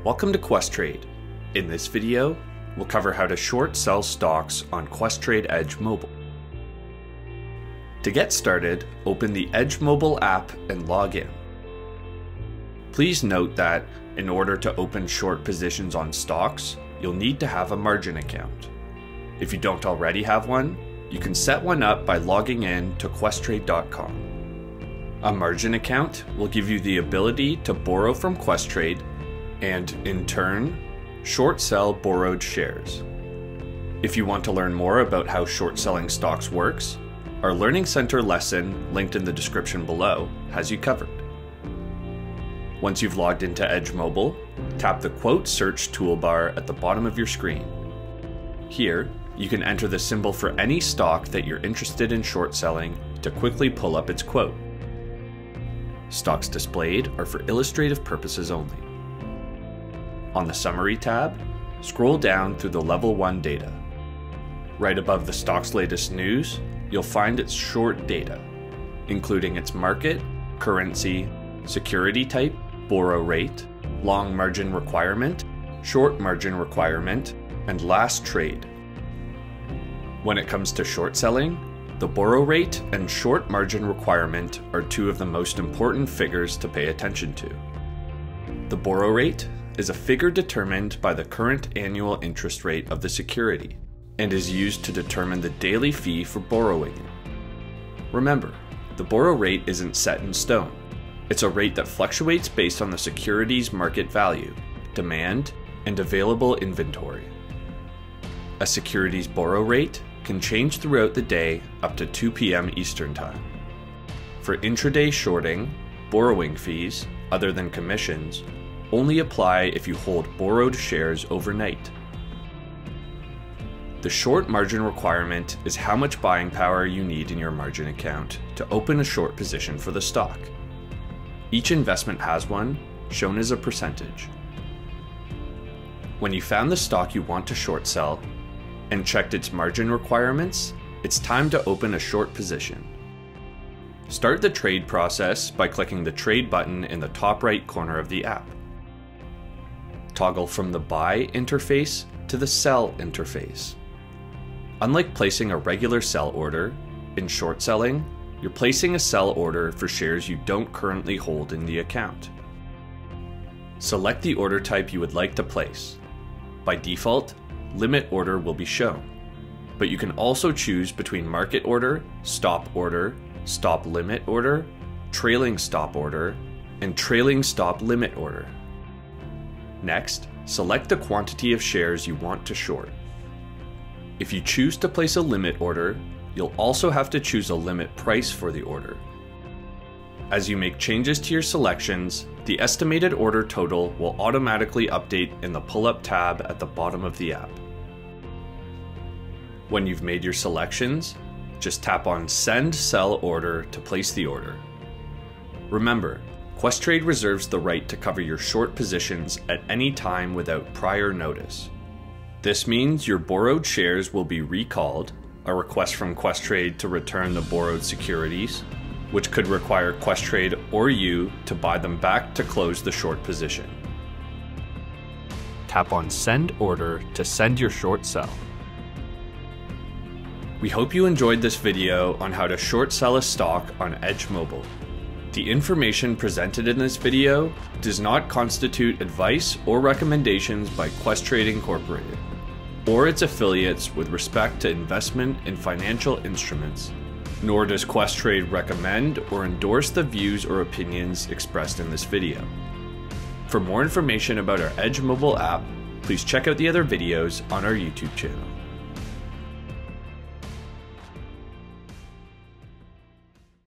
Welcome to Questrade. In this video, we'll cover how to short sell stocks on Questrade Edge Mobile. To get started, open the Edge Mobile app and log in. Please note that in order to open short positions on stocks, you'll need to have a margin account. If you don't already have one, you can set one up by logging in to questrade.com. A margin account will give you the ability to borrow from Questrade and, in turn, short sell borrowed shares. If you want to learn more about how short selling stocks works, our Learning Center lesson, linked in the description below, has you covered. Once you've logged into Edge Mobile, tap the Quote Search toolbar at the bottom of your screen. Here, you can enter the symbol for any stock that you're interested in short selling to quickly pull up its quote. Stocks displayed are for illustrative purposes only. On the Summary tab, scroll down through the Level 1 data. Right above the stock's latest news, you'll find its short data, including its market, currency, security type, borrow rate, long margin requirement, short margin requirement, and last trade. When it comes to short selling, the borrow rate and short margin requirement are two of the most important figures to pay attention to. The borrow rate is a figure determined by the current annual interest rate of the security and is used to determine the daily fee for borrowing it. Remember, the borrow rate isn't set in stone. It's a rate that fluctuates based on the security's market value, demand, and available inventory. A security's borrow rate can change throughout the day up to 2 p.m. Eastern Time. For intraday shorting, borrowing fees, other than commissions, only apply if you hold borrowed shares overnight. The short margin requirement is how much buying power you need in your margin account to open a short position for the stock. Each investment has one, shown as a percentage. When you found the stock you want to short sell and checked its margin requirements, it's time to open a short position. Start the trade process by clicking the Trade button in the top right corner of the app. Toggle from the Buy interface to the Sell interface. Unlike placing a regular sell order, in short selling, you're placing a sell order for shares you don't currently hold in the account. Select the order type you would like to place. By default, limit order will be shown, but you can also choose between market order, stop limit order, trailing stop order, and trailing stop limit order. Next, select the quantity of shares you want to short. If you choose to place a limit order, you'll also have to choose a limit price for the order. As you make changes to your selections, the estimated order total will automatically update in the pull-up tab at the bottom of the app. When you've made your selections, just tap on Send Sell Order to place the order. Remember, Questrade reserves the right to cover your short positions at any time without prior notice. This means your borrowed shares will be recalled, a request from Questrade to return the borrowed securities, which could require Questrade or you to buy them back to close the short position. Tap on Send Order to send your short sell. We hope you enjoyed this video on how to short sell a stock on Edge Mobile. The information presented in this video does not constitute advice or recommendations by Questrade Incorporated or its affiliates with respect to investment in financial instruments, nor does Questrade recommend or endorse the views or opinions expressed in this video. For more information about our Edge Mobile app, please check out the other videos on our YouTube channel.